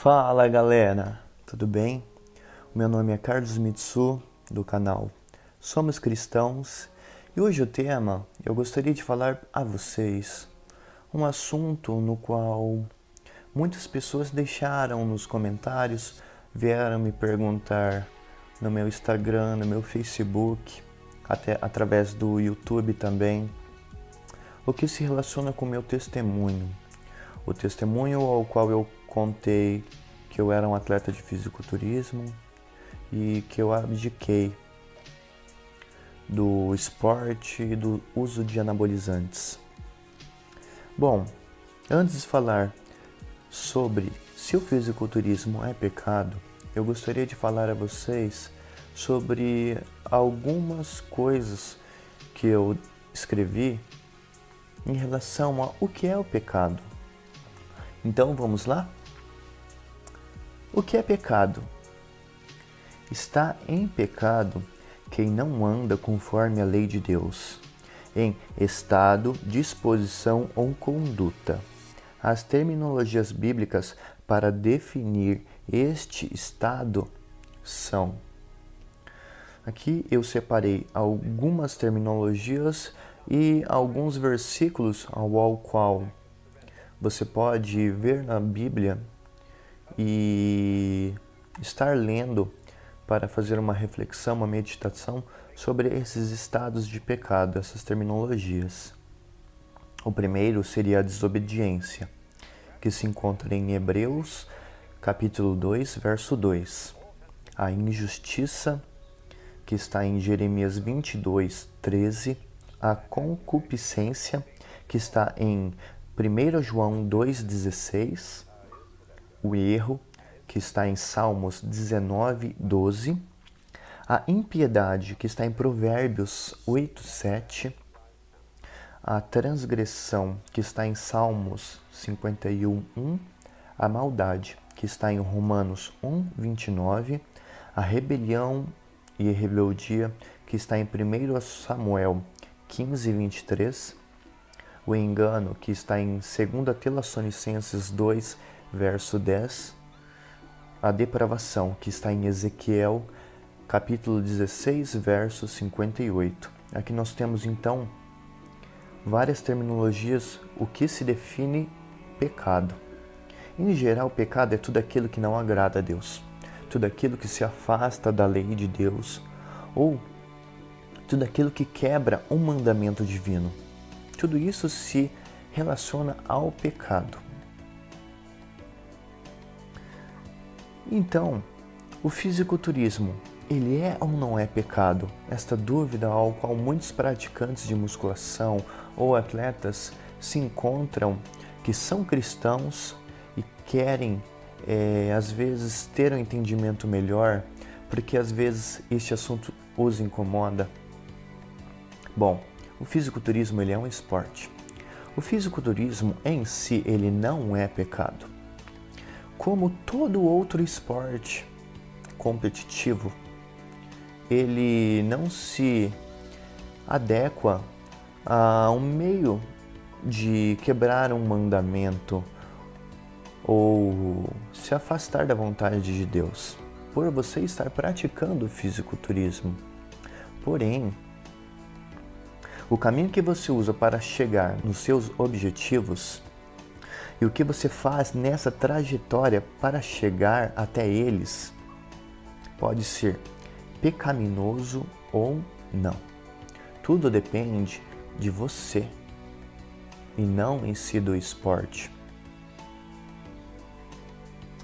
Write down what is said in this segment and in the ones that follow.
Fala galera, tudo bem? O meu nome é Carlos Mitsu, do canal Somos Cristãos, e hoje o tema eu gostaria de falar a vocês um assunto no qual muitas pessoas deixaram nos comentários, vieram me perguntar no meu Instagram, no meu Facebook, até através do YouTube também, o que se relaciona com o meu testemunho. O testemunho ao qual eu contei que eu era um atleta de fisiculturismo e que eu abdiquei do esporte e do uso de anabolizantes. Bom, antes de falar sobre se o fisiculturismo é pecado, eu gostaria de falar a vocês sobre algumas coisas que eu escrevi em relação a o que é o pecado. Então vamos lá? O que é pecado? Está em pecado quem não anda conforme a lei de Deus, em estado, disposição ou conduta. As terminologias bíblicas para definir este estado são... Aqui eu separei algumas terminologias e alguns versículos ao qual você pode ver na Bíblia e estar lendo para fazer uma reflexão, uma meditação sobre esses estados de pecado, essas terminologias. O primeiro seria a desobediência, que se encontra em Hebreus, capítulo 2, verso 2. A injustiça, que está em Jeremias 22, 13. A concupiscência, que está em 1 João 2,16, o erro, que está em Salmos 19, 12, a impiedade, que está em Provérbios 8, 7, a transgressão, que está em Salmos 51, 1, a maldade, que está em Romanos 1, 29, a rebelião e a rebeldia, que está em 1 Samuel 15, 23, o engano, que está em 2 Tessalonicenses 2, verso 10, a depravação, que está em Ezequiel, capítulo 16, verso 58. Aqui nós temos, então, várias terminologias, o que se define pecado. Em geral, pecado é tudo aquilo que não agrada a Deus, tudo aquilo que se afasta da lei de Deus, ou tudo aquilo que quebra um mandamento divino. Tudo isso se relaciona ao pecado. Então, o fisiculturismo, ele é ou não é pecado? Esta dúvida ao qual muitos praticantes de musculação ou atletas se encontram, que são cristãos e querem, às vezes, ter um entendimento melhor, porque às vezes este assunto os incomoda. Bom, o fisiculturismo ele é um esporte. O fisiculturismo em si ele não é pecado. Como todo outro esporte competitivo, ele não se adequa a um meio de quebrar um mandamento ou se afastar da vontade de Deus, por você estar praticando o fisiculturismo. Porém, o caminho que você usa para chegar nos seus objetivos e o que você faz nessa trajetória para chegar até eles pode ser pecaminoso ou não. Tudo depende de você e não em si do esporte.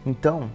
Então,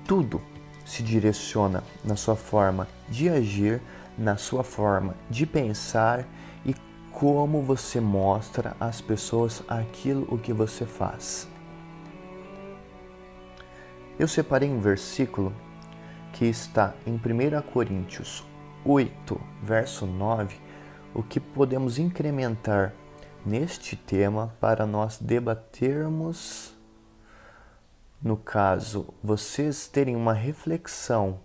tudo se direciona na sua forma de agir, na sua forma de pensar e como você mostra às pessoas aquilo o que você faz. Eu separei um versículo que está em 1 Coríntios 8, verso 9, o que podemos incrementar neste tema para nós debatermos, no caso, vocês terem uma reflexão,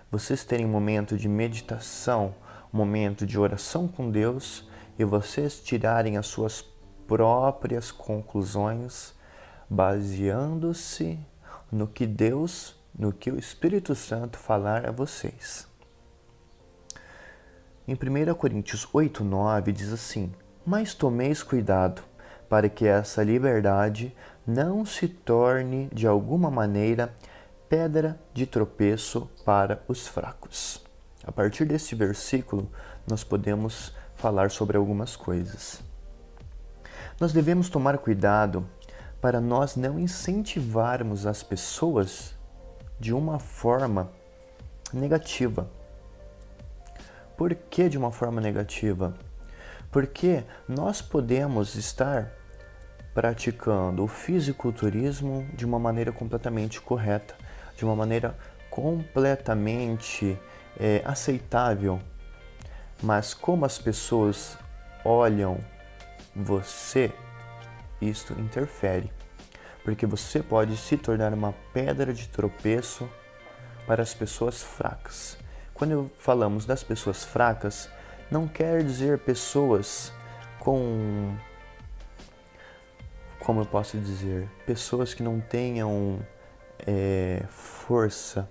vocês terem um momento de meditação, um momento de oração com Deus e vocês tirarem as suas próprias conclusões baseando-se no que o Espírito Santo falar a vocês. Em 1 Coríntios 8:9 diz assim: Mas tomeis cuidado, para que essa liberdade não se torne de alguma maneira pedra de tropeço para os fracos. A partir deste versículo, nós podemos falar sobre algumas coisas. Nós devemos tomar cuidado para nós não incentivarmos as pessoas de uma forma negativa. Por que de uma forma negativa? Porque nós podemos estar praticando o fisiculturismo de uma maneira completamente correta, de uma maneira completamente aceitável. Mas como as pessoas olham você, isto interfere. Porque você pode se tornar uma pedra de tropeço para as pessoas fracas. Quando falamos das pessoas fracas, não quer dizer pessoas como eu posso dizer, pessoas que não tenham força,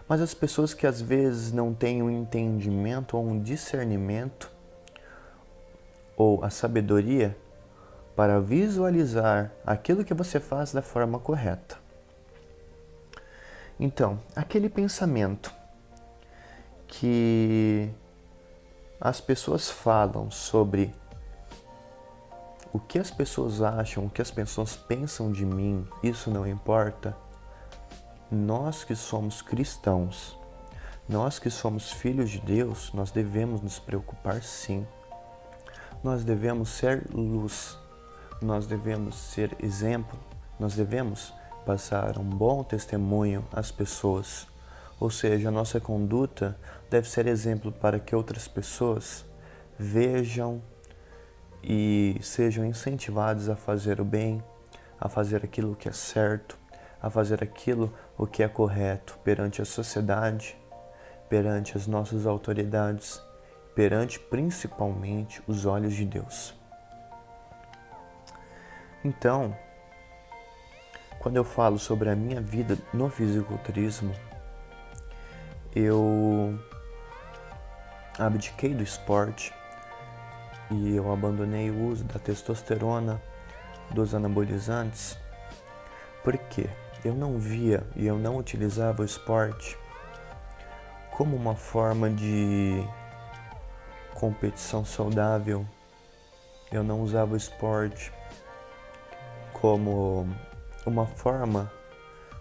mas as pessoas que às vezes não têm um entendimento ou um discernimento ou a sabedoria para visualizar aquilo que você faz da forma correta. Então, aquele pensamento que as pessoas falam sobre o que as pessoas acham, o que as pessoas pensam de mim, isso não importa. Nós que somos cristãos, nós que somos filhos de Deus, nós devemos nos preocupar sim. Nós devemos ser luz, nós devemos ser exemplo, nós devemos passar um bom testemunho às pessoas. Ou seja, a nossa conduta deve ser exemplo para que outras pessoas vejam e sejam incentivados a fazer o bem, a fazer aquilo que é certo, a fazer aquilo o que é correto perante a sociedade, perante as nossas autoridades, perante principalmente os olhos de Deus. Então, quando eu falo sobre a minha vida no fisiculturismo, eu abdiquei do esporte e eu abandonei o uso da testosterona, dos anabolizantes, porque eu não via e eu não utilizava o esporte como uma forma de competição saudável. Eu não usava o esporte como uma forma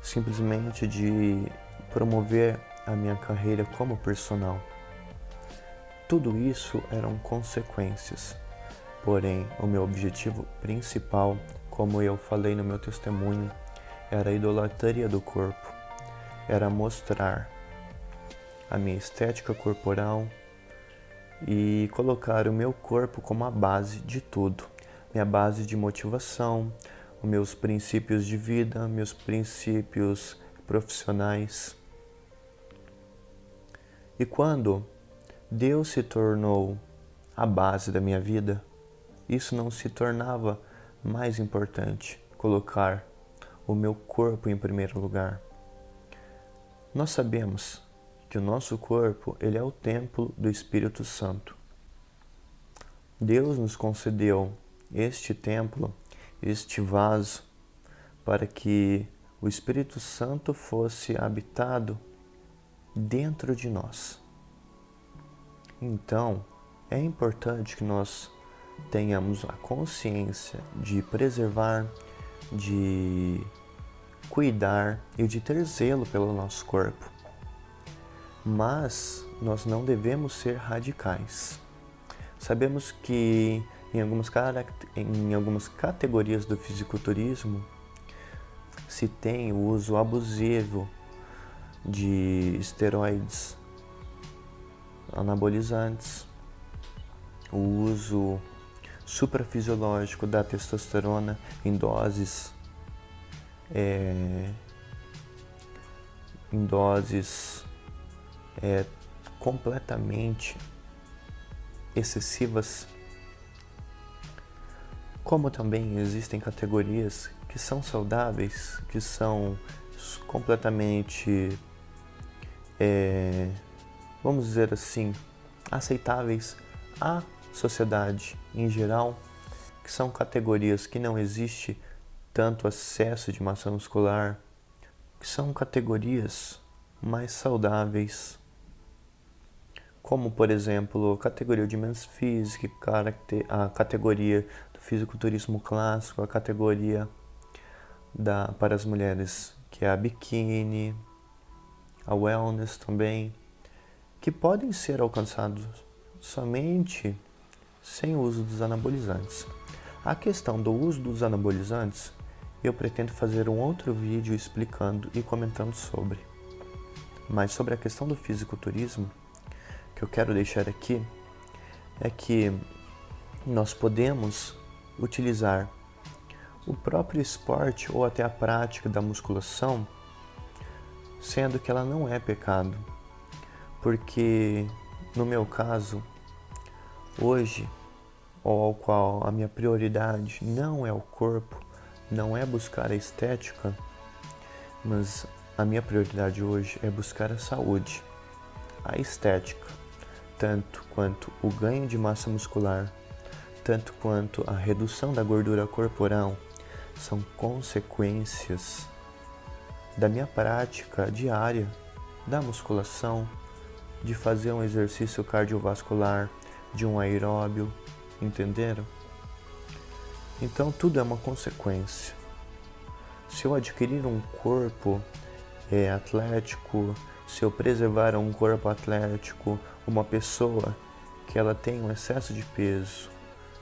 simplesmente de promover a minha carreira como personal. Tudo isso eram consequências, porém o meu objetivo principal, como eu falei no meu testemunho, era a idolatria do corpo, era mostrar a minha estética corporal e colocar o meu corpo como a base de tudo, minha base de motivação, os meus princípios de vida, meus princípios profissionais. E quando Deus se tornou a base da minha vida, isso não se tornava mais importante, colocar o meu corpo em primeiro lugar. Nós sabemos que o nosso corpo, ele é o templo do Espírito Santo. Deus nos concedeu este templo, este vaso, para que o Espírito Santo fosse habitado dentro de nós. Então, é importante que nós tenhamos a consciência de preservar, de cuidar e de ter zelo pelo nosso corpo. Mas nós não devemos ser radicais. Sabemos que em algumas categorias do fisiculturismo se tem o uso abusivo de esteroides, anabolizantes, o uso suprafisiológico da testosterona em doses completamente excessivas, Como também existem categorias que são saudáveis, que são completamente, vamos dizer assim, aceitáveis à sociedade em geral, que são categorias que não existe tanto excesso de massa muscular, que são categorias mais saudáveis, como por exemplo a categoria de Men's Physique, a categoria do fisiculturismo clássico, a categoria para as mulheres que é a biquíni, a wellness também, que podem ser alcançados somente sem o uso dos anabolizantes. A questão do uso dos anabolizantes, eu pretendo fazer um outro vídeo explicando e comentando sobre. Mas sobre a questão do fisiculturismo, que eu quero deixar aqui, é que nós podemos utilizar o próprio esporte ou até a prática da musculação, sendo que ela não é pecado. Porque, no meu caso, hoje, ao qual a minha prioridade não é o corpo, não é buscar a estética, mas a minha prioridade hoje é buscar a saúde, a estética, tanto quanto o ganho de massa muscular, tanto quanto a redução da gordura corporal, são consequências da minha prática diária da musculação, de fazer um exercício cardiovascular, de um aeróbio, entenderam? Então tudo é uma consequência. Se eu adquirir um corpo atlético, se eu preservar um corpo atlético, uma pessoa que ela tem um excesso de peso,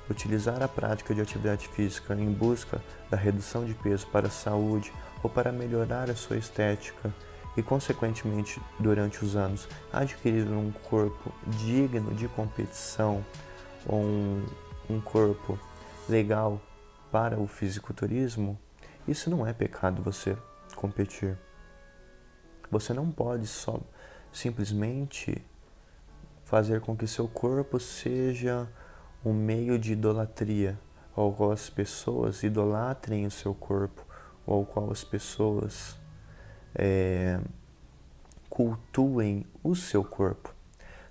utilizar a prática de atividade física em busca da redução de peso para a saúde ou para melhorar a sua estética e, consequentemente, durante os anos, adquirir um corpo digno de competição ou um corpo legal para o fisiculturismo, isso não é pecado você competir. Você não pode só simplesmente fazer com que seu corpo seja um meio de idolatria, ao qual as pessoas idolatrem o seu corpo, ou ao qual as pessoas cultuem o seu corpo.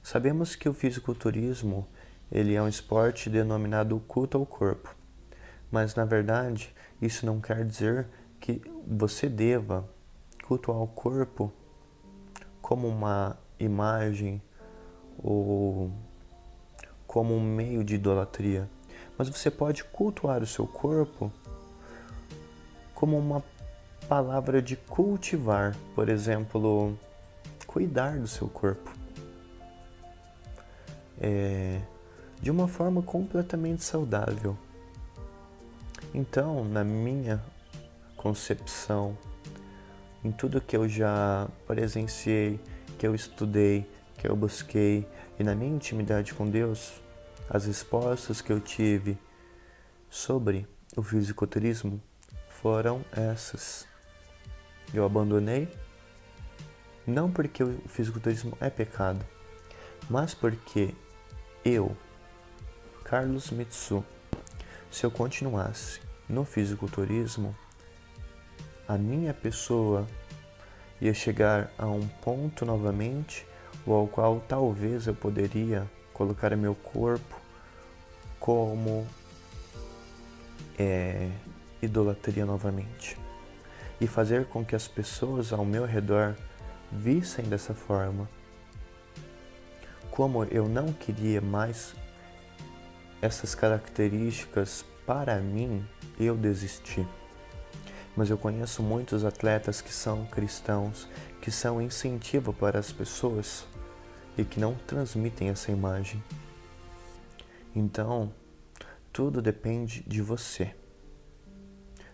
Sabemos que o fisiculturismo ele é um esporte denominado culto ao corpo, mas na verdade isso não quer dizer que você deva cultuar o corpo como uma imagem ou como um meio de idolatria, mas você pode cultuar o seu corpo como uma palavra de cultivar, por exemplo, cuidar do seu corpo de uma forma completamente saudável. Então, na minha concepção, em tudo que eu já presenciei, que eu estudei, que eu busquei, e na minha intimidade com Deus, as respostas que eu tive sobre o fisiculturismo foram essas. Eu abandonei, não porque o fisiculturismo é pecado, mas porque eu, Carlos Mitsu, se eu continuasse no fisiculturismo, a minha pessoa ia chegar a um ponto novamente, ao qual talvez eu poderia colocar meu corpo como idolatria novamente e fazer com que as pessoas ao meu redor vissem dessa forma. Como eu não queria mais essas características para mim, eu desisti. Mas eu conheço muitos atletas que são cristãos, que são incentivo para as pessoas e que não transmitem essa imagem. Então, tudo depende de você.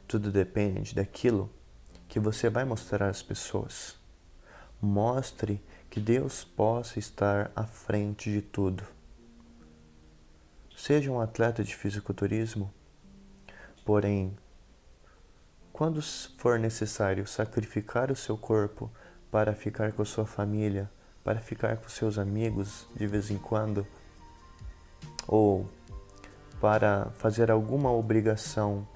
Tudo depende daquilo que você vai mostrar às pessoas. Mostre que Deus possa estar à frente de tudo. Seja um atleta de fisiculturismo, porém, quando for necessário sacrificar o seu corpo para ficar com a sua família, para ficar com seus amigos de vez em quando, ou para fazer alguma obrigação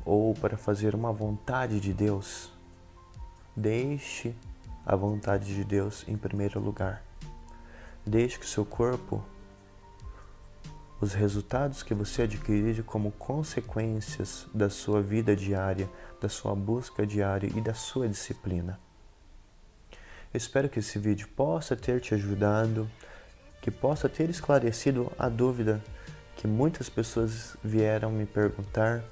ou para fazer uma vontade de Deus, deixe a vontade de Deus em primeiro lugar. Deixe que seu corpo, os resultados que você adquirir como consequências da sua vida diária, da sua busca diária e da sua disciplina. Eu espero que esse vídeo possa ter te ajudado, que possa ter esclarecido a dúvida que muitas pessoas vieram me perguntar.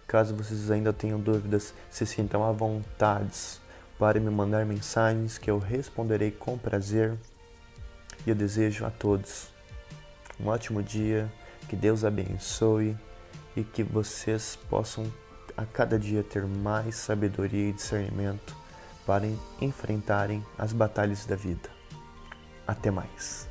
Caso vocês ainda tenham dúvidas, se sintam à vontade para me mandar mensagens que eu responderei com prazer. E eu desejo a todos um ótimo dia, que Deus abençoe e que vocês possam a cada dia ter mais sabedoria e discernimento para enfrentarem as batalhas da vida. Até mais!